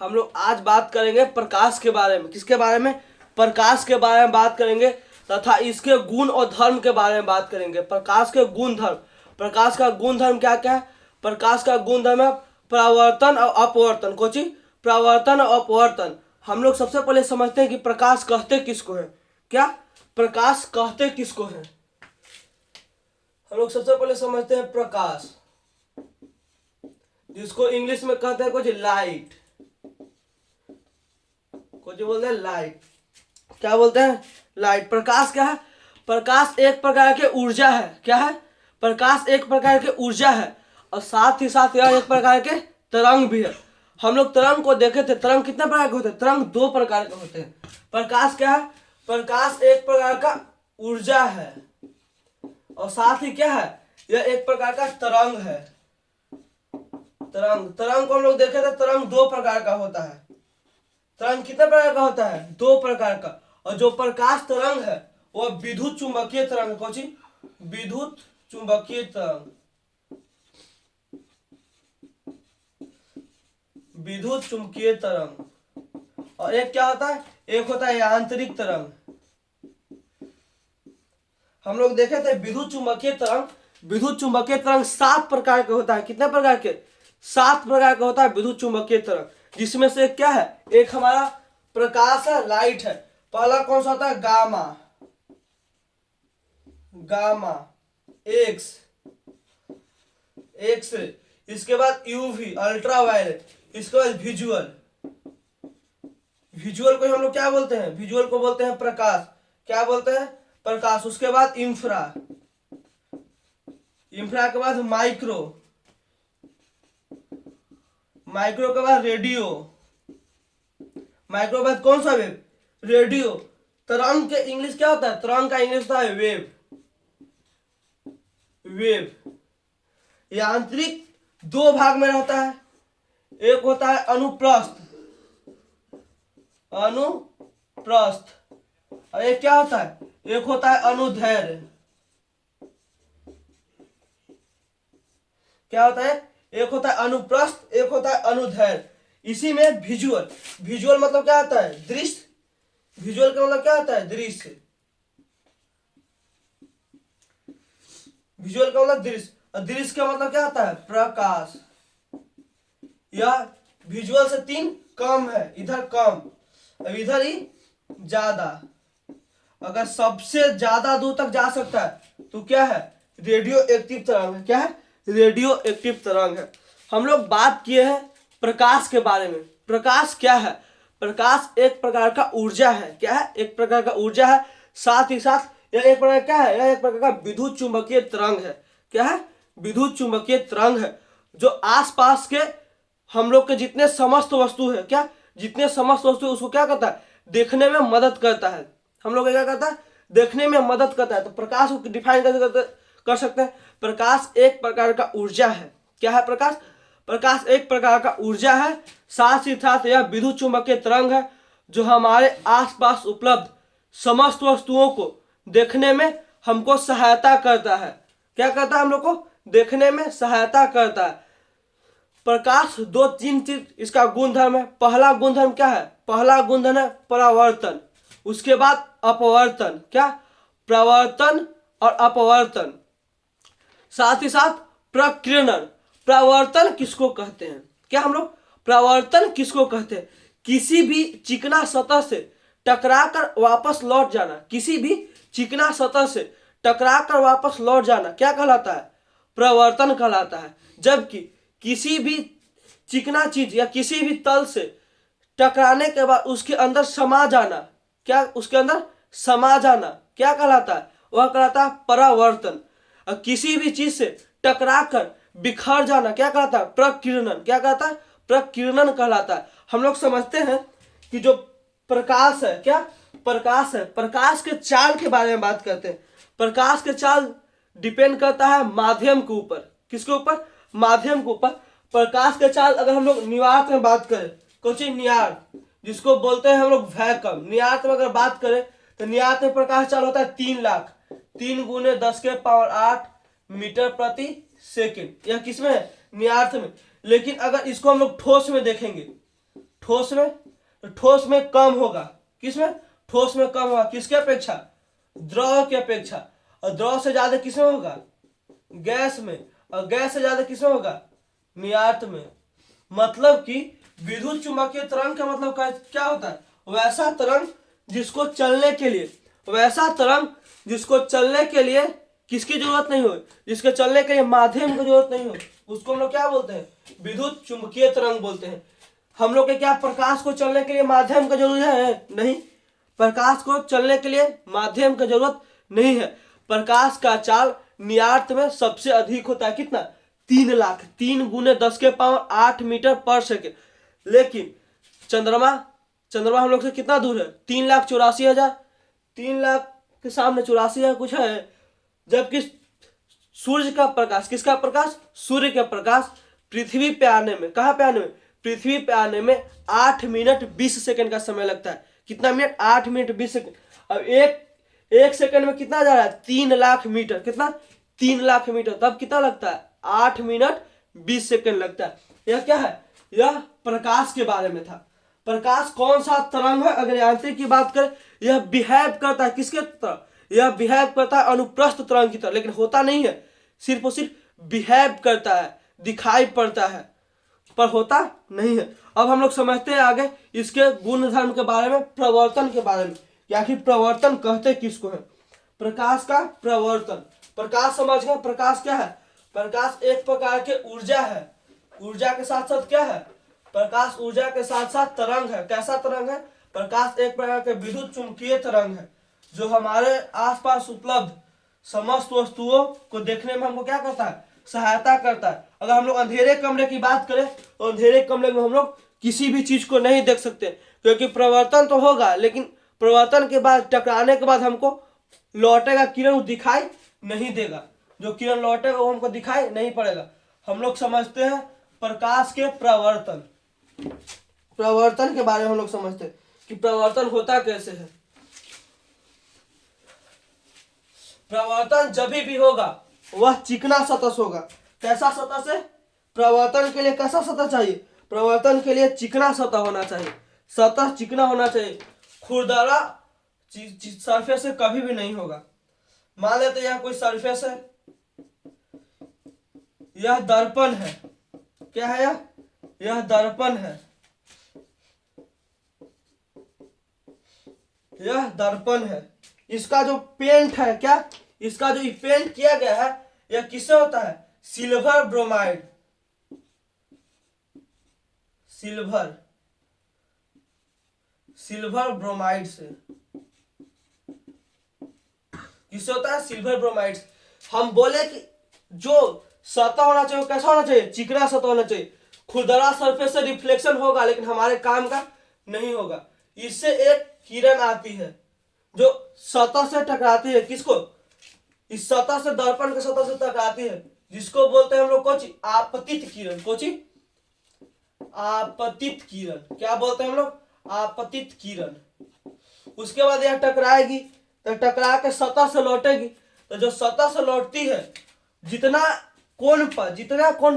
हम लोग आज बात करेंगे प्रकाश के बारे में। किसके बारे में? प्रकाश के बारे में बात करेंगे तथा इसके गुण और धर्म के बारे में बात करेंगे। प्रकाश के गुण धर्म। प्रकाश का गुण धर्म क्या क्या है? प्रकाश का गुण धर्म है परावर्तन और अपवर्तन। कोची? परावर्तन और अपवर्तन। हम लोग सबसे पहले समझते हैं कि प्रकाश कहते किसको है। क्या प्रकाश कहते किसको है? हम लोग सबसे पहले समझते हैं प्रकाश, जिसको इंग्लिश में कहते हैं कुछ लाइट। कुछ बोलते हैं लाइट। क्या बोलते हैं? लाइट। प्रकाश क्या है? प्रकाश एक प्रकार के ऊर्जा है। क्या है? प्रकाश एक प्रकार के ऊर्जा है और साथ ही साथ यह एक प्रकार के तरंग भी है। हम लोग तरंग को देखे थे। तरंग कितने प्रकार के होते हैं? तरंग दो प्रकार के होते हैं। प्रकाश क्या है? प्रकाश एक प्रकार का ऊर्जा है और साथ ही क्या है? यह एक प्रकार का तरंग है। तरंग को हम लोग देखे थे। तरंग दो प्रकार का होता है। तरंग कितने प्रकार का होता है? दो प्रकार का। और जो प्रकाश तरंग है वह विद्युत चुंबकीय तरंग है। कौन? विद्युत चुंबकीय तरंग। विद्युत चुंबकीय तरंग। और एक क्या होता है? एक होता है यांत्रिक तरंग। हम लोग देखे थे विद्युत चुंबकीय तरंग। विद्युत चुंबकीय तरंग 7 प्रकार का होता है। कितने प्रकार के? 7 प्रकार का होता है विद्युत चुंबकीय तरंग, जिसमें से क्या है? एक हमारा प्रकाश है, लाइट है। पहला कौन सा होता है? Gamma. Gamma x, X ray. इसके बाद यूवी अल्ट्रावायलेट। इसके बाद विजुअल। विजुअल को हम लोग क्या बोलते हैं? विजुअल को बोलते हैं प्रकाश। क्या बोलते हैं? प्रकाश। उसके बाद इंफ्रा। इंफ्रा के बाद माइक्रो। माइक्रो के बाद रेडियो। माइक्रो के बाद कौन सा? वेव। रेडियो। तरंग के इंग्लिश क्या होता है? तरंग का इंग्लिश होता है वेव। वेव। यांत्रिक दो भाग में रहता है। एक होता है अनुप्रस्थ। अनुप्रस्थ। और एक क्या होता है? एक होता है अनुदैर्ध्य। क्या होता है? एक होता है अनुप्रस्थ, एक होता है अनुदैर्ध्य। इसी में विजुअल। विजुअल मतलब क्या होता है? दृश्य। विजुअल का मतलब क्या होता है? दृश्य। विजुअल का मतलब दृश्य। और दृश्य का मतलब क्या होता है? प्रकाश। यह विजुअल से 3 कम है। इधर कम, अब इधर ही ज्यादा। अगर सबसे ज्यादा दूर तक जा सकता है तो क्या है? रेडियो एक्टिव तरंग है। क्या है? रेडियो एक्टिव तरंग है। हम लोग बात किए हैं प्रकाश के बारे में। प्रकाश क्या है? प्रकाश एक प्रकार का ऊर्जा है। क्या है? एक प्रकार का ऊर्जा है। साथ ही साथ यह एक प्रकार क्या है? यह एक प्रकार का विद्युत चुंबकीय तरंग है। क्या है? विद्युत चुंबकीय तरंग है, जो आसपास के हम लोग के जितने समस्त वस्तु है, क्या जितने समस्त वस्तु है, उसको क्या करता है? देखने में मदद करता है। हम लोग क्या करता है? देखने में मदद करता है। तो प्रकाश को डिफाइन कर सकते हैं। प्रकाश एक प्रकार का ऊर्जा है। क्या है प्रकाश? प्रकाश एक प्रकार का ऊर्जा है। साथ ही साथ यह विद्युत चुंबकीय तरंग है, जो हमारे आसपास उपलब्ध समस्त वस्तुओं को देखने में हमको सहायता करता है। क्या करता है? हम लोग को देखने में सहायता करता है। प्रकाश 2-3 चीज इसका गुणधर्म है। पहला गुणधर्म क्या है? पहला गुणधर्म है परावर्तन। उसके बाद अपवर्तन। क्या? प्रवर्तन और अपवर्तन। साथ ही साथ प्रकीर्णन। प्रवर्तन किसको कहते हैं? क्या हम लोग प्रवर्तन किसको कहते हैं? किसी भी चिकना सतह से टकराकर वापस लौट जाना। किसी भी चिकना सतह से टकराकर वापस लौट जाना क्या कहलाता है? प्रवर्तन कहलाता है। जबकि किसी भी चिकना चीज या किसी भी तल से टकराने के बाद उसके अंदर समा जाना, क्या उसके अंदर समा जाना क्या कहलाता है? वह कहलाता है परावर्तन। और किसी भी चीज से टकराकर बिखर जाना क्या कहलाता है? प्रकीर्णन। क्या कहता है? प्रकीर्णन कहलाता है। हम लोग समझते हैं कि जो प्रकाश है, क्या प्रकाश है, प्रकाश के चाल के बारे में बात करते हैं। प्रकाश के चाल डिपेंड करता है माध्यम के ऊपर। किसके ऊपर? माध्यम के ऊपर। प्रकाश के चाल अगर हम लोग निवार्त में बात करें, कुछ नियार्त, जिसको बोलते हैं हम लोग वैक्यूम। नियार्त में अगर बात करें तो नियार्त में प्रकाश चाल होता है 3 लाख, 3 × 10⁸ मीटर प्रति सेकंड। यह किसमें है? नियार्त में। लेकिन अगर इसको हम लोग ठोस में देखेंगे ठोस में, तो ठोस में कम होगा, किसमें, ठोस में कम होगा, किसके अपेक्षा, द्रव की अपेक्षा। और द्रव से ज्यादा किसमें होगा, गैस में। और गैस से ज्यादा किसमें होगा, नियार्त में। मतलब कि विद्युत चुंबकीय तरंग का मतलब क्या होता है, वैसा तरंग जिसको चलने के लिए, वैसा तरंग जिसको चलने के लिए किसकी जरूरत नहीं हो, जिसके चलने के लिए माध्यम की जरूरत नहीं हो, उसको हम लोग क्या बोलते हैं, विद्युत चुंबकीय तरंग बोलते हैं। हम लोग के क्या प्रकाश को चलने के लिए माध्यम की जरूरत है, नहीं, प्रकाश को चलने के लिए माध्यम की जरूरत नहीं है। प्रकाश का चाल नियार्त में सबसे अधिक होता है, कितना, 3 लाख, 3 गुने 10 के पावर 8 मीटर पर सेकेंड। लेकिन चंद्रमा, चंद्रमा हम लोग से कितना दूर है, 3,84,000, 3 लाख के सामने 84,000 कुछ है। जबकि सूर्य का प्रकाश, किसका प्रकाश, सूर्य का प्रकाश पृथ्वी पे आने में, कहाँ पे आने में, पृथ्वी पे आने में 8 मिनट 20 सेकंड का समय लगता है। कितना मिनट, 8 मिनट 20 सेकंड। अब एक सेकंड में कितना जा रहा है, 3 लाख मीटर, कितना, 3 लाख मीटर, तब कितना लगता है, 8 मिनट 20 सेकंड लगता है। यह क्या है, यह प्रकाश के बारे में था। प्रकाश कौन सा तरंग है, अगर यांत्रिक की बात करें, यह बिहेव करता है किसके तरह, यह बिहेव करता है अनुप्रस्थ तरंग की तरह, लेकिन होता नहीं है, सिर्फ और सिर्फ बिहेव करता है, दिखाई पड़ता है, पर होता नहीं है। अब हम लोग समझते हैं आगे इसके गुण धर्म के बारे में, प्रवर्तन के बारे में, कि आखिर प्रवर्तन कहते किसको है। प्रकाश का प्रवर्तन, प्रकाश समझ गए, प्रकाश क्या है, प्रकाश एक प्रकार के ऊर्जा है, ऊर्जा के साथ साथ क्या है, प्रकाश ऊर्जा के साथ साथ तरंग है। कैसा तरंग है, प्रकाश एक प्रकार के विद्युत चुंबकीय तरंग है, जो हमारे आसपास उपलब्ध समस्त वस्तुओं को देखने में हमको क्या करता है, सहायता करता है। अगर हम लोग अंधेरे कमरे की बात करें, तो अंधेरे कमरे में हम लोग किसी भी चीज को नहीं देख सकते, क्योंकि प्रवर्तन तो होगा, लेकिन प्रवर्तन के बाद, टकराने के बाद हमको लौटेगा किरण, दिखाई नहीं देगा, जो किरण लौटेगा वो हमको दिखाई नहीं पड़ेगा। हम लोग समझते हैं प्रकाश के प्रवर्तन, प्रवर्तन के बारे में हम लोग समझते हैं कि प्रवर्तन होता कैसे है। प्रवर्तन जब भी होगा वह चिकना सतह से होगा। कैसा सतह से, प्रवर्तन के लिए कैसा सतह चाहिए, प्रवर्तन के लिए चिकना सतह होना चाहिए, सतह चिकना होना चाहिए, खुरदरा सरफेस से कभी भी नहीं होगा। मान लेते यह कोई सरफेस है, यह दर्पण है, क्या है यह दर्पण है, यह दर्पण है। इसका जो पेंट है, क्या, इसका जो पेंट किया गया है, यह किससे होता है, सिल्वर ब्रोमाइड, सिल्वर ब्रोमाइड से, किससे होता है, सिल्वर ब्रोमाइड। हम बोले कि जो सतह होना चाहिए वो कैसा होना चाहिए, चिकना सतह होना चाहिए, खुरदरा सरफेस से रिफ्लेक्शन होगा, लेकिन हमारे काम का नहीं होगा। इससे एक किरण आती है जो सतह से टकराती है, किसको, इस सतह से, दर्पण के सतह से टकराती है, जिसको बोलते हैं हम लोग कोची, आपतित किरण, कोची, आपतित किरण, क्या बोलते हैं हम लोग, आपतित किरण। उसके बाद यह टकराएगी, तो टकरा के सतह से लौटेगी, तो जो सतह से लौटती है, जितना कोण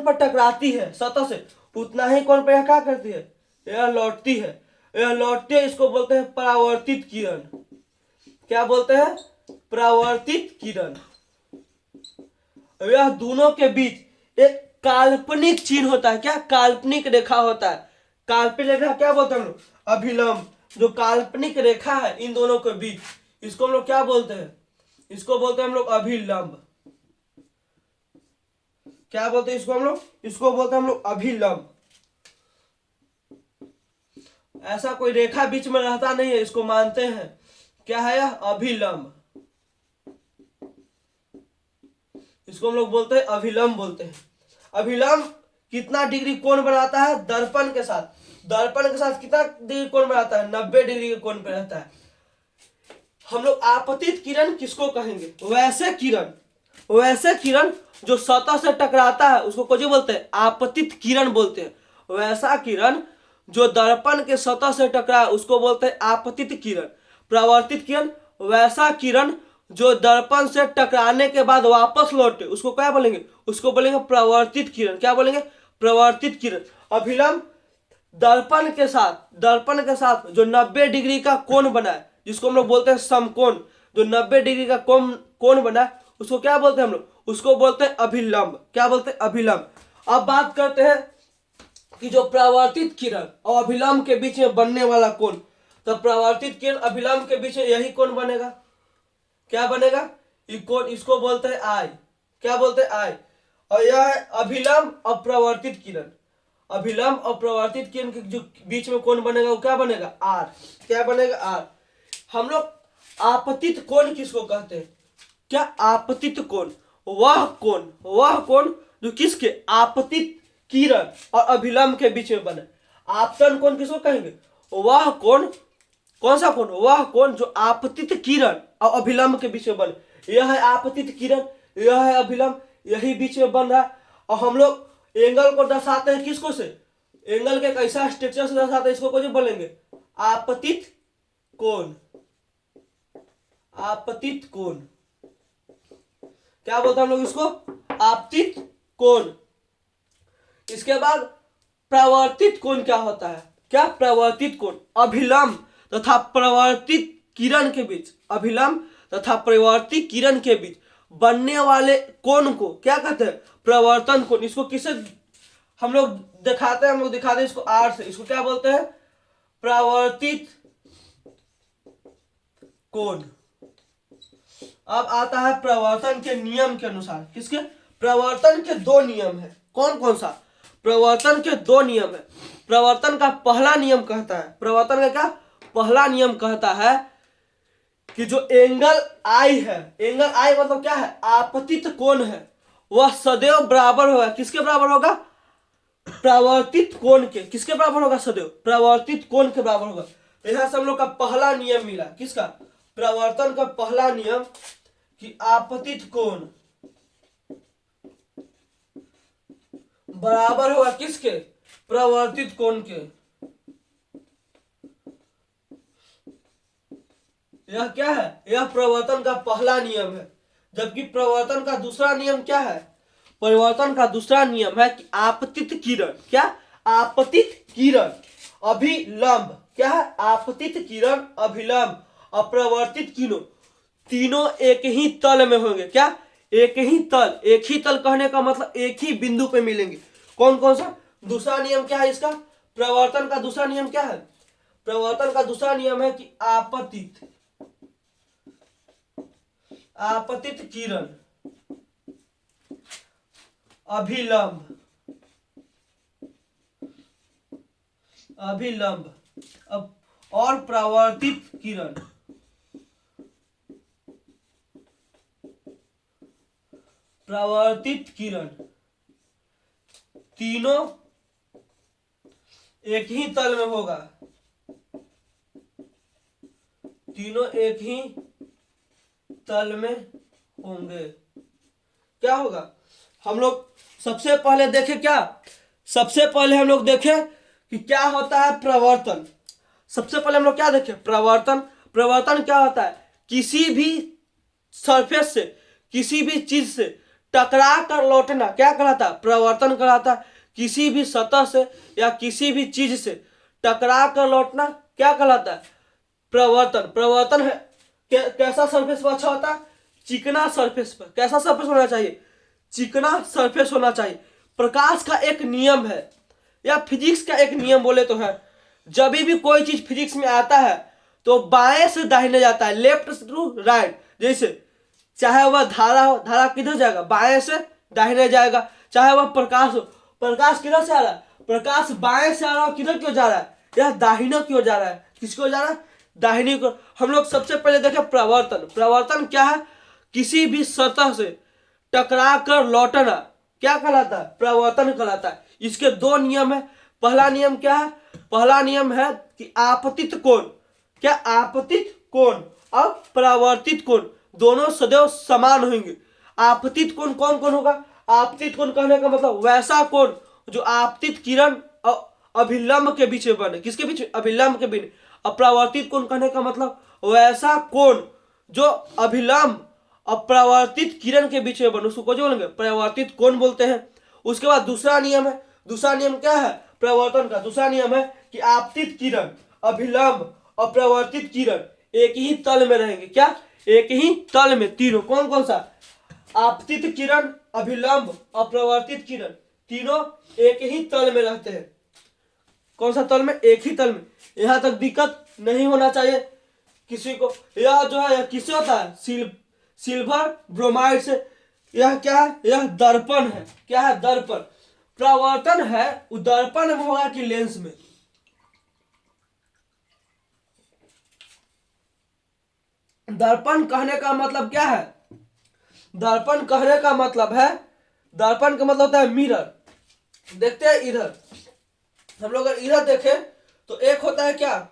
पर टकराती है सतह से, उतना ही कोण पर यह क्या करती है, यह लौटती है, यह लौटती है, इसको बोलते हैं परावर्तित किरण। क्या बोलते हैं, परावर्तित किरण। यह दोनों के बीच एक काल्पनिक चिन्ह होता है, क्या, काल्पनिक रेखा होता है। काल्पनिक रेखा क्या बोलते हैं हम लोग, अभिलंब। जो काल्पनिक रेखा है इन दोनों के बीच, इसको हम लोग क्या बोलते हैं, इसको बोलते हैं हम लोग अभिलंब। क्या बोलते हैं इसको हम लोग, इसको बोलते हैं हम लोग अभिलंब। ऐसा कोई रेखा बीच में रहता नहीं है, इसको मानते हैं, क्या है यह, अभिलंब। इसको हम लोग बोलते हैं अभिलंब बोलते हैं। अभिलंब कितना डिग्री कोण बनाता है, दर्पण के साथ, दर्पण के साथ कितना डिग्री कोण बनाता है, 90 डिग्री के कोण पे रहता है। हम लोग आपतित किरण किसको कहेंगे, वैसे किरण जो सतह से टकराता है उसको कौन बोलते हैं, आपतित किरण बोलते हैं। वैसा किरण जो दर्पण के सतह से टकराए उसको बोलते हैं आपतित किरण। प्रवर्तित किरण, वैसा किरण जो दर्पण से टकराने के बाद वापस लौटे उसको क्या बोलेंगे, उसको बोलेंगे प्रवर्तित किरण। क्या बोलेंगे, प्रवर्तित किरण। अभिलंब दर्पण के साथ जो 90 डिग्री का कोण बना है, जिसको हम लोग बोलते हैं समकोण, जो 90 डिग्री का कोण बना है, उसको क्या बोलते हैं हम लोग? उसको बोलते हैं अभिलंब। क्या बोलते हैं? अभिलंब। अब बात करते हैं कि जो परावर्तित किरण और अभिलंब के बीच में बनने वाला कोण, तो परावर्तित किरण अभिलंब के बीच में यही कोण बनेगा। क्या बनेगा? ये कोण, इसको बोलते हैं आई। क्या बोलते हैं? आई। और यह है अभिलंब और परावर्तित किरण। अभिलंब और परावर्तित किरण के जो बीच में कोण बनेगा वो क्या बनेगा? आर। क्या बनेगा? आर। हम लोग आपतित कोण किसको कहते हैं? क्या? आपतित कोण वह कोण जो किसके? आपतित किरण और अभिलंब के बीच में बने। आपतन कोण किसको कहेंगे? वह कोण, कौन सा कोण? वह कोण जो आपतित किरण और अभिलंब के बीच में बने। यह है आपतित किरण, यह है अभिलंब, यही बीच में बन रहा है। और हम लोग एंगल को दर्शाते हैं किसको से? एंगल के कैसा स्ट्रक्चर से दर्शाते हैं? इसको कुछ बोलेंगे आपतित कोण। आपतित कोण। क्या बोलते हैं हम लोग इसको? आपतित कोण। इसके बाद परावर्तित कोण क्या होता है? क्या? परावर्तित कोण अभिलंब तथा परावर्तित किरण के बीच, अभिलंब तथा परावर्तित किरण के बीच बनने वाले कोण को क्या कहते हैं? परावर्तन कोण। इसको किसे हम लोग दिखाते हैं? हम लोग दिखाते हैं इसको आर से। इसको क्या बोलते हैं? परावर्तित कोण। अब आता है प्रवर्तन के नियम के अनुसार। किसके? प्रवर्तन के दो नियम है। कौन कौन सा? प्रवर्तन के दो नियम है। प्रवर्तन का पहला नियम कहता है, प्रवर्तन का क्या? पहला नियम कहता है कि जो एंगल आई है, एंगल आई मतलब क्या है? आपतित कोण है, वह सदैव बराबर होगा। किसके बराबर होगा? परावर्तित कोण के। किसके बराबर होगा? सदैव परावर्तित कोण के बराबर होगा। यहां से हम लोग का पहला नियम मिला। किसका? प्रवर्तन का पहला नियम कि आपतित कोण बराबर होगा किसके? प्रवर्तित कोण के। यह क्या है? यह प्रवर्तन का पहला नियम है। जबकि प्रवर्तन का दूसरा नियम क्या है? परिवर्तन का दूसरा नियम है कि आपतित किरण, क्या? आपतित किरण अभिलंब, क्या है? आपतित किरण अभिलंब और प्रवर्तित किरण तीनों एक ही तल में होंगे। क्या? एक ही तल। एक ही तल कहने का मतलब एक ही बिंदु पे मिलेंगे। कौन कौन सा? दूसरा नियम क्या है इसका? प्रवर्तन का दूसरा नियम क्या है? प्रवर्तन का दूसरा नियम है कि आपतित किरण अभिलंब अब और परावर्तित किरण तीनों एक ही तल में होगा। तीनों एक ही तल में होंगे। क्या होगा? हम लोग सबसे पहले देखें क्या? सबसे पहले हम लोग देखें कि क्या होता है प्रवर्तन। सबसे पहले हम लोग क्या देखें? प्रवर्तन। प्रवर्तन क्या होता है? किसी भी सरफेस से, किसी भी चीज से टकरा कर लौटना क्या कहलाता है? प्रवर्तन कहलाता है। किसी भी सतह से या किसी भी चीज से टकरा कर लौटना क्या कहलाता है? प्रवर्तन। प्रवर्तन है कैसा सरफेस पर अच्छा होता है? चिकना सरफेस पर। कैसा सरफेस होना चाहिए? चिकना सरफेस होना चाहिए। प्रकाश का एक नियम है या फिजिक्स का एक नियम बोले तो है, जब भी कोई चीज फिजिक्स में आता है तो बाएं से दाहिने जाता है, लेफ्ट टू राइट। जैसे चाहे वह धारा हो, धारा किधर जाएगा? बाएं से दाहिने जाएगा। चाहे वह प्रकाश हो, प्रकाश किधर से आ रहा है? प्रकाश बाएं से आ रहा है। किधर क्यों जा रहा है? यह दाहिने की ओर जा रहा है। किसको जा रहा है? दाहिनी को। हम लोग सबसे पहले देखें प्रवर्तन। प्रवर्तन क्या है? किसी भी सतह से टकरा कर लौटना क्या कहलाता है? प्रवर्तन कहलाता है। इसके दो नियम है। पहला नियम क्या है? पहला नियम है कि आपतित कोण, क्या? आपतित कोण और परावर्तित कोण दोनों सदैव समान होंगे। आपतित कोण कौन कौन होगा? आपतित कोण कहने का मतलब वैसा कोण जो आपतित किरण और अभिलंब के बीच में बने। किसके बीच? अभिलंब के बीच। अपरावर्तित कोण कहने का मतलब वैसा कोण जो अभिलंब और परावर्तित किरण के बीच में बने, उसको जो बोलेंगे? परावर्तित कोण बोलते हैं। उसके बाद दूसरा नियम है। दूसरा नियम क्या है? प्रवर्तन का। दूसरा नियम है कि आपतित किरण, अभिलंब और प्रवर्तित किरण एक ही तल में रहेंगे। क्या? एक ही तल में तीनों। कौन कौन सा? आपतित किरण, अभिलंब और प्रवर्तित किरण तीनों एक ही तल में रहते हैं। कौन सा तल में? एक ही तल में। यहां तक दिक्कत नहीं होना चाहिए किसी को। यह जो है, यह किससे होता है? सिल्वर ब्रोमाइड से। यह क्या है? यह दर्पण है। क्या है? दर्पण। प्रवर्तन है वो दर्पण में होगा कि लेंस में? दर्पण कहने का मतलब क्या है? दर्पण कहने का मतलब है, दर्पण का मतलब होता है मिरर। देखते हैं इधर, हम लोग अगर इधर देखें तो एक होता है क्या?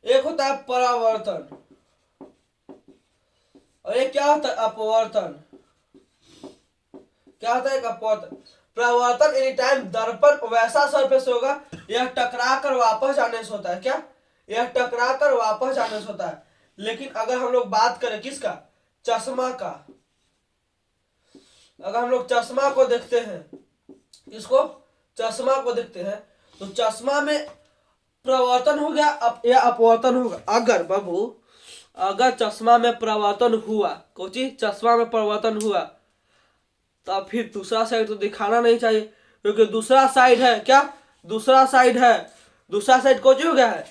एक होता है परावर्तन और एक क्या होता है? अपवर्तन। क्या होता है? एक अपवर्तन। प्रवर्तन एनी टाइम दर्पण वैसा सरफेस होगा, यह टकरा कर वापस जाने से होता है। क्या? यह टकरा कर वापस जाने से होता है। लेकिन अगर हम लोग बात करें किसका? चश्मा का। अगर हम लोग चश्मा को देखते हैं, इसको चश्मा को देखते हैं, तो चश्मा में प्रवर्तन हो गया या अपवर्तन होगा? अगर बाबू, अगर चश्मा में प्रवर्तन हुआ, कोची चश्मा में प्रवर्तन हुआ, तब फिर दूसरा साइड तो दिखाना नहीं चाहिए, क्योंकि दूसरा साइड है क्या? दूसरा साइड है। दूसरा साइड कोची हो गया है?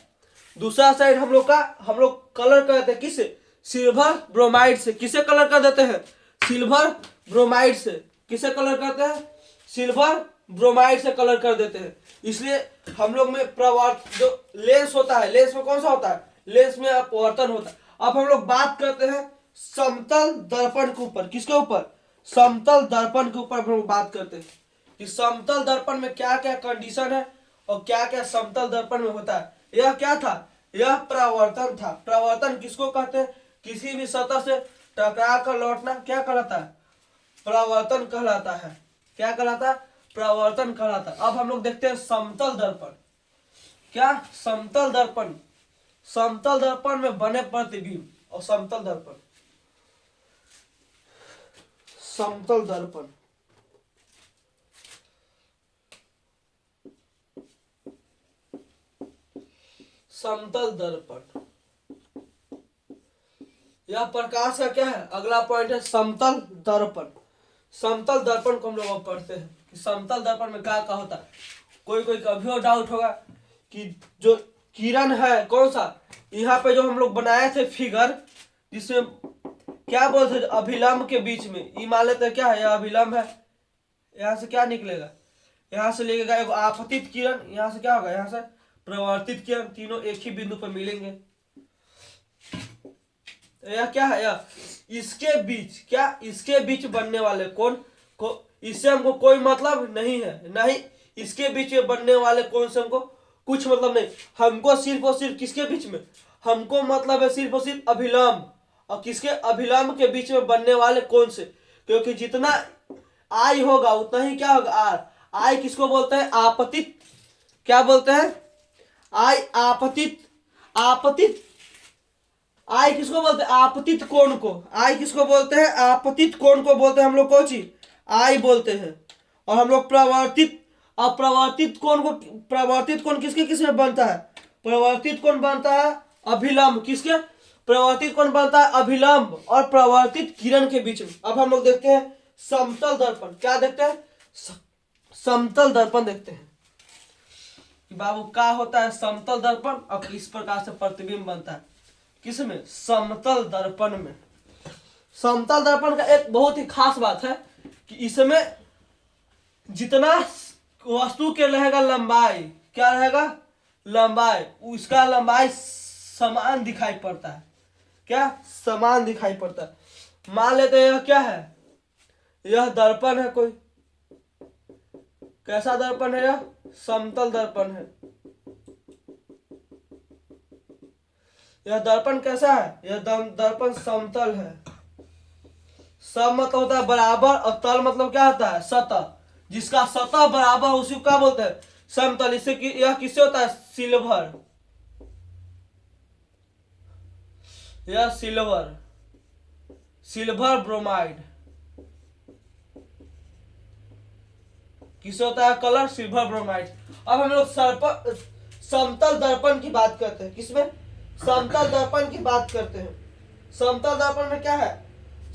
दूसरा साइड हम लोग कलर कर देते हैं किससे? सिल्वर ब्रोमाइड से। किसे कलर कर देते हैं? सिल्वर ब्रोमाइड से। किसे कलर करते हैं? सिल्वर ब्रोमाइड से कलर कर देते हैं। इसलिए हम लोग में प्रवर्तन जो लेंस होता है, लेंस में कौन सा होता है? लेंस में अपवर्तन होता है। अब हम लोग बात करते हैं समतल दर्पण के ऊपर। किसके ऊपर? समतल दर्पण के ऊपर हम लोग बात करते हैं कि समतल दर्पण में क्या क्या कंडीशन है और क्या क्या समतल दर्पण में होता है। यह क्या था? यह प्रवर्तन था। प्रवर्तन किसको कहते हैं? किसी भी सतह से टकरा कर लौटना क्या कहलाता है? प्रवर्तन कहलाता है। क्या कहलाता है? प्रवर्तन कहलाता है। अब हम लोग देखते हैं समतल दर्पण। क्या? समतल दर्पण। समतल दर्पण में बने प्रतिबिंब और समतल दर्पण। समतल दर्पण, समतल दर्पण, यह प्रकाश का क्या है? अगला पॉइंट है समतल दर्पण। समतल दर्पण को हम लोग पढ़ते हैं कि समतल दर्पण में क्या क्या होता है। कोई कोई कभी और डाउट होगा कि जो किरण है कौन सा, यहाँ पे जो हम लोग बनाए थे फिगर, जिसमें क्या बोलते थे? अभिलंब के बीच में ये मान लेते हैं क्या है? यह अभिलंब है। यहाँ से क्या निकलेगा? यहाँ से लगेगा एक आपतित किरण, यहाँ से क्या होगा? यहाँ से प्रवर्तित किरण। तीनों एक ही बिंदु पर मिलेंगे। यह क्या है? यह इसके बीच, क्या इसके बीच बनने वाले कोण को, इससे हमको कोई मतलब नहीं है। नहीं, इसके बीच में बनने वाले कोण से हमको कुछ मतलब नहीं। हमको सिर्फ और सिर्फ किसके बीच में? हमको मतलब है सिर्फ और सिर्फ अभिलंब और किसके? अभिलंब के बीच में बनने वाले कोण से। क्योंकि जितना आई होगा उतना ही क्या होगा? आर। आई किसको बोलते हैं? आपतित। क्या बोलते हैं? आई आपतित। आपतित आई किसको बोलते हैं? आपतित कोण को। आई किसको बोलते हैं? आपतित कोण को बोलते हैं हम लोग। कौन चीज? आई बोलते हैं। और हम लोग प्रवर्तित, अप्रवर्तित कोण को, प्रवर्तित कोण किसके किसमें बनता है? प्रवर्तित कोण बनता है अभिलंब। किसके? प्रवर्तित कोण बनता है अभिलंब और प्रवर्तित किरण के बीच में। अब हम लोग देखते हैं समतल दर्पण। क्या देखते हैं? समतल दर्पण देखते हैं कि बाबू क्या होता है समतल दर्पण और किस प्रकार से प्रतिबिंब बनता है। किसमें? समतल दर्पण में। समतल दर्पण का एक बहुत ही खास बात है कि इसमें जितना वस्तु के रहेगा लंबाई, क्या रहेगा? लंबाई, उसका लंबाई समान दिखाई पड़ता है। क्या? समान दिखाई पड़ता है। मान लेते हैं यह क्या है? यह दर्पण है। कोई कैसा दर्पण है? यह समतल दर्पण है। यह दर्पण कैसा है? यह दर्पण समतल है। सम मतलब होता है बराबर और तल मतलब क्या होता है? सतह। जिसका सतह बराबर उसी को क्या बोलते हैं? समतल। इससे यह किससे होता है? सिल्वर। यह सिल्वर, सिल्वर ब्रोमाइड किससे होता है कलर? Silver bromide. अब हम लोग समतल दर्पण की बात करते हैं। किसमें? समतल दर्पण की बात करते हैं। समतल दर्पण में क्या है?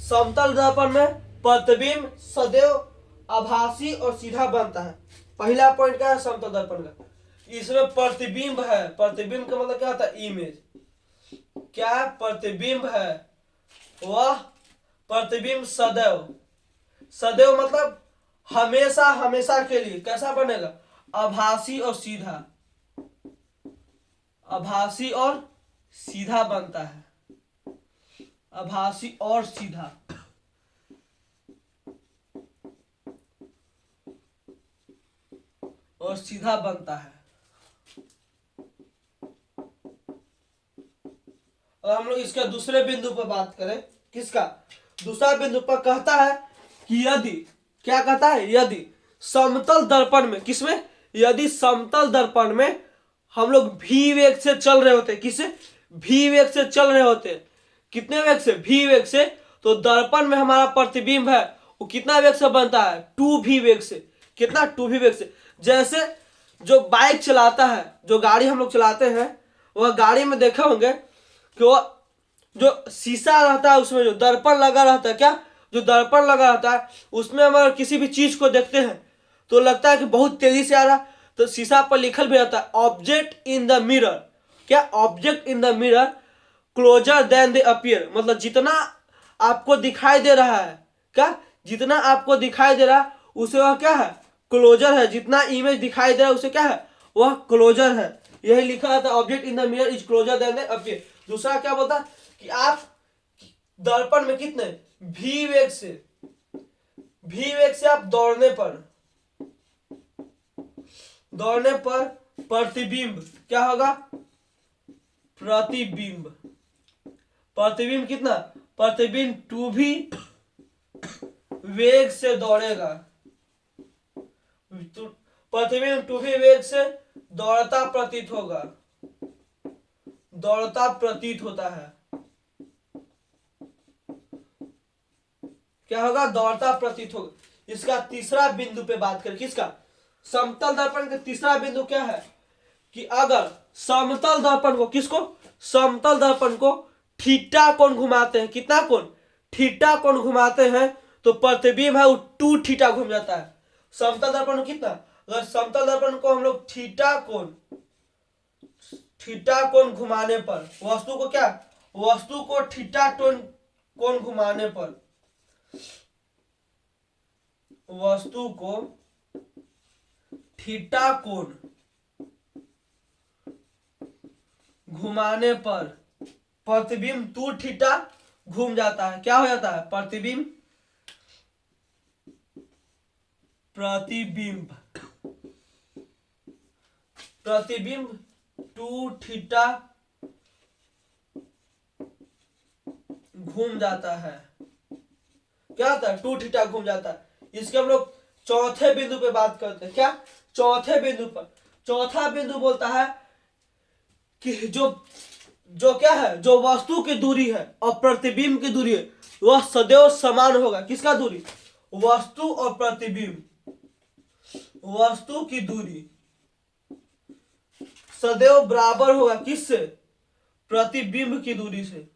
समतल दर्पण में प्रतिबिंब सदैव आभासी और सीधा बनता है। पहला पॉइंट क्या है समतल दर्पण का? इसमें प्रतिबिंब है। प्रतिबिंब का मतलब क्या होता है? इमेज। क्या है? प्रतिबिंब है। वह प्रतिबिंब सदैव, सदैव मतलब हमेशा, हमेशा के लिए कैसा बनेगा? आभासी और सीधा, आभासी और सीधा बनता है। आभासी और सीधा। और सीधा बनता है। और हम लोग इसके दूसरे बिंदु पर बात करें। किसका? दूसरा बिंदु पर कहता है कि यदि, क्या कहता है? यदि समतल दर्पण में, किसमें? यदि समतल दर्पण में हम लोग v वेग से चल रहे होते। किससे? v वेग से चल रहे होते। कितने वेग से? v वेग से। तो दर्पण में हमारा प्रतिबिंब है वो कितना वेग से बनता है? 2v वेग से। कितना? 2v वेग से। जैसे जो बाइक चलाता है, जो गाड़ी हम लोग चलाते हैं, वह गाड़ी में देखे होंगे कि वो जो शीशा रहता है उसमें जो दर्पण लगा रहता है, क्या? जो दर्पण लगा रहता है उसमें हम अगर किसी भी चीज को देखते हैं तो लगता है कि बहुत तेजी से आ रहा, तो शीशा पर लिखल भी रहता है ऑब्जेक्ट इन द मिरर। क्या? Object in the mirror closer than they appear. मतलब जितना आपको दिखाई दे रहा है, क्या? जितना आपको दिखाई दे रहा है उसे वह क्या है? क्लोजर है। जितना इमेज दिखाई दे रहा है उसे क्या है? वह क्लोजर है। यही लिखा रहता है object in the mirror is closer than they appear. दूसरा क्या बोलता है कि आप दर्पण में कितने v वेग से आप दौड़ने पर प्रतिबिंब क्या होगा? प्रतिबिंब कितना? प्रतिबिंब 2v वेग से दौड़ेगा। प्रतिबिंब 2v वेग से दौड़ता प्रतीत होगा, दौड़ता प्रतीत होता है। क्या होगा? दौड़ता प्रतीत होगा। इसका तीसरा बिंदु पे बात करें। किसका? समतल दर्पण का तीसरा बिंदु क्या है कि अगर समतल दर्पण को, किसको? समतल दर्पण को थीटा कोण घुमाते हैं। कितना कोण? थीटा कोण घुमाते हैं तो प्रतिबिंब है वो 2 थीटा घूम जाता है। समतल दर्पण को कितना? अगर समतल दर्पण को हम लोग थीटा कोण घुमाने पर, वस्तु को क्या? वस्तु को थीटा कोण घुमाने पर, वस्तु को थीटा कोण घुमाने पर प्रतिबिंब 2 थीटा घूम जाता है। क्या हो जाता है? प्रतिबिंब 2 थीटा घूम जाता है। क्या होता है? 2 थीटा घूम जाता है। इसके हम लोग चौथे बिंदु पे बात करते हैं। क्या? चौथे बिंदु पर। चौथा बिंदु बोलता है कि जो क्या है? जो वस्तु की दूरी है और प्रतिबिंब की दूरी है वह सदैव समान होगा। किसका दूरी? वस्तु और प्रतिबिंब, वस्तु की दूरी सदैव बराबर होगा। किससे? प्रतिबिंब की दूरी से।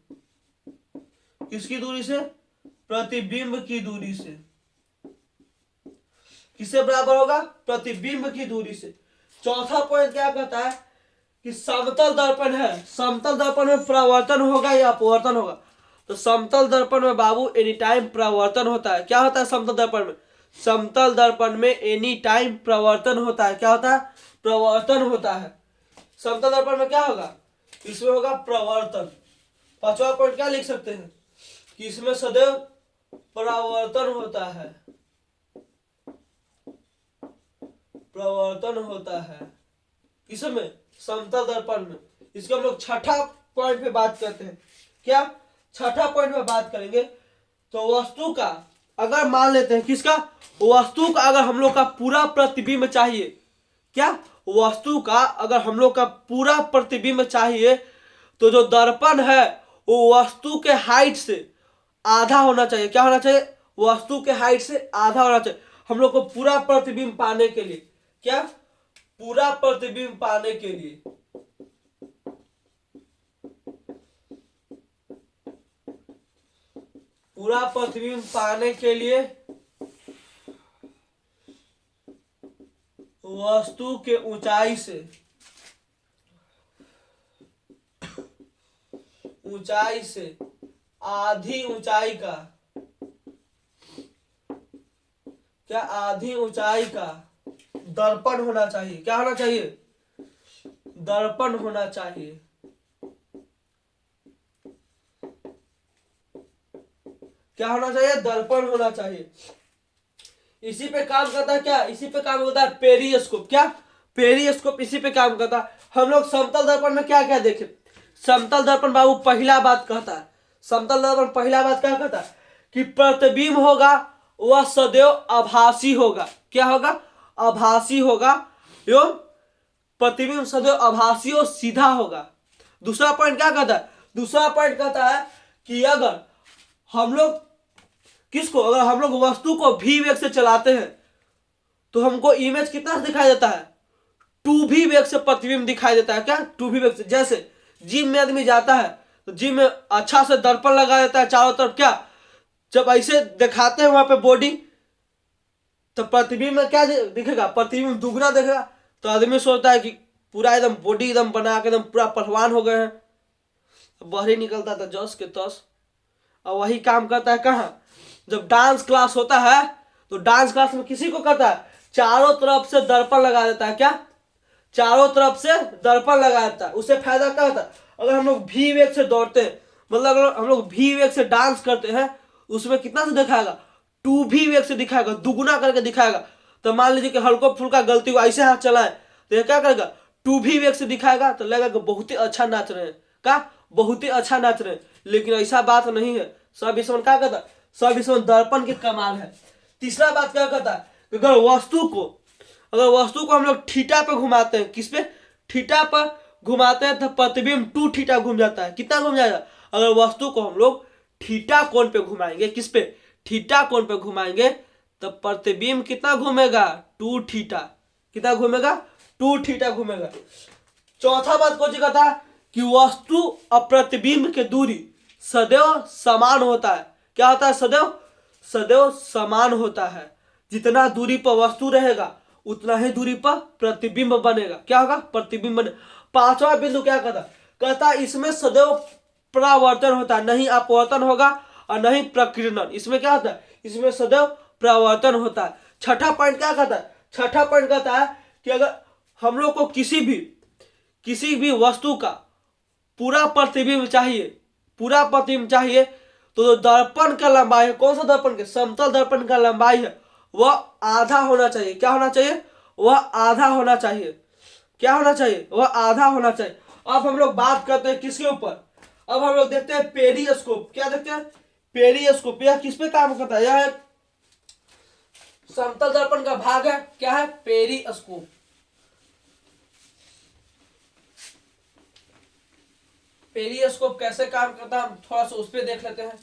किसकी दूरी से? प्रतिबिंब की दूरी से। किससे बराबर होगा? प्रतिबिंब की दूरी से। चौथा पॉइंट क्या कहता है कि समतल दर्पण है, समतल दर्पण में परावर्तन होगा या अपवर्तन होगा? तो समतल दर्पण में बाबू एनी टाइम परावर्तन होता है। क्या होता है समतल दर्पण में? समतल दर्पण में एनी टाइम परावर्तन होता है। क्या होता है? प्रवर्तन होता है। समतल दर्पण में क्या होगा? इसमें होगा प्रवर्तन। पांचवा पॉइंट क्या लिख सकते हैं कि इसमें सदैव परावर्तन होता है, प्रवर्तन होता है। इसमें समतल दर्पण में। इसको हम लोग छठा पॉइंट पे बात करते हैं। क्या? छठा पॉइंट पे बात करेंगे तो वस्तु का, अगर मान लेते हैं किसका? वस्तु का अगर हम लोग का पूरा प्रतिबिंब चाहिए, क्या? वस्तु का अगर हम लोग का पूरा प्रतिबिंब चाहिए तो जो दर्पण है वो वस्तु के हाइट से आधा होना चाहिए। क्या होना चाहिए? वस्तु के हाइट से आधा होना चाहिए। हम लोग को पूरा प्रतिबिंब पाने के लिए, क्या, पूरा प्रतिबिंब पाने के लिए पूरा प्रतिबिंब पाने के लिए वस्तु के ऊंचाई से आधी ऊंचाई का, क्या, आधी ऊंचाई का दर्पण होना चाहिए। क्या होना चाहिए? दर्पण होना चाहिए। क्या होना चाहिए? दर्पण होना चाहिए। इसी पे काम करता है, क्या, इसी पे काम करता है पेरिस्कोप। क्या, पेरिस्कोप इसी पे काम करता है। हम लोग समतल दर्पण में क्या क्या देखे? समतल दर्पण बाबू पहला बात कहता है, समतल दर्पण पहला बात क्या कहता है कि प्रतिबिंब होगा वह सदैव आभासी होगा। क्या होगा? आभासी होगा, एवं प्रतिबिंब सदैव आभासी और सीधा होगा। दूसरा पॉइंट क्या कहता है? दूसरा पॉइंट कहता है कि अगर हम लोग अगर हम लोग वस्तु को v वेग से चलाते हैं तो हमको इमेज कितना दिखाई देता है? 2v वेग से प्रतिबिंब दिखाई देता है। क्या? 2v वेग से। जैसे जिम में आदमी जाता है तो जिम में अच्छा से दर्पण लगा देता है चारों तरफ। क्या, जब ऐसे दिखाते हैं वहां पे बॉडी, तो प्रतिबिंब में क्या दिखेगा? प्रतिबिंब दुगना दिखेगा। तो आदमी सोचता है कि पूरा एकदम बॉडी एकदम बना के एकदम पूरा पहलवान हो गए हैं। बाहर ही निकलता था जस के तस। और वही काम करता है कहाँ? जब डांस क्लास होता है तो डांस क्लास में किसी को करता है, चारों तरफ से दर्पण लगा देता है। क्या, चारों तरफ से दर्पण लगा देता है। उससे फायदा क्या होता है? अगर हम लोग भी वेग से दौड़ते हैं, मतलब अगर हम लोग भी वेग से डांस करते हैं, उसमें कितना से दिखाएगा? 2v वेग से दिखाएगा, दुगुना करके दिखाएगा। तो मान लीजिए कि हल्को फुल्का गलती हुआ, ऐसे हाथ चलाए तो ये क्या करेगा? 2v वेग से दिखाएगा तो लगेगा कि बहुत ही अच्छा नाच रहे हैं। क्या? बहुत ही अच्छा नाच रहे हैं। लेकिन ऐसा बात नहीं है। सब इसमें क्या कहता है? सब इसमें दर्पण के कमाल है। तीसरा बात क्या कहता है? अगर वस्तु को हम लोग थीटा पे घुमाते हैं, किस पे? थीटा पर घुमाते हैं तो प्रतिबिंब 2 थीटा घूम जाता है। कितना घूम जाएगा? अगर वस्तु को हम लोग थीटा कोण पे घुमाएंगे, किस पे? थीटा कोण पे घुमाएंगे तो प्रतिबिंब कितना घूमेगा? 2 थीटा। कितना घूमेगा? 2 थीटा घूमेगा। चौथा बात कौन सी कहता है कि वस्तु और प्रतिबिंब की दूरी सदैव समान होता है। क्या होता है? सदैव समान होता है। जितना दूरी पर वस्तु रहेगा उतना ही दूरी पर प्रतिबिंब बनेगा। क्या होगा? प्रतिबिंब बने। पांचवा बिंदु क्या कहता है? इसमें सदैव परावर्तन होता है, नहीं अपवर्तन होगा और नहीं प्रकीर्णन। इसमें क्या होता है? इसमें सदैव परावर्तन होता है। छठा पॉइंट क्या कहता है? छठा पॉइंट कहता है कि अगर हम लोग को किसी भी वस्तु का पूरा प्रतिबिंब चाहिए तो जो दर्पण का लंबाई है, कौन सा दर्पण के? समतल दर्पण का लंबाई है वह आधा होना चाहिए। क्या होना चाहिए? वह आधा होना चाहिए। क्या होना चाहिए? वह आधा होना चाहिए। अब हम लोग बात करते हैं किसके ऊपर? अब हम लोग देखते हैं पेरिस्कोप। क्या देखते हैं? पेरिस्कोप। यह किस पे काम करता है? यह है समतल दर्पण का भाग है। क्या है? पेरिस्कोप। पेरिस्कोप कैसे काम करता है हम थोड़ा सा उस पर देख लेते हैं।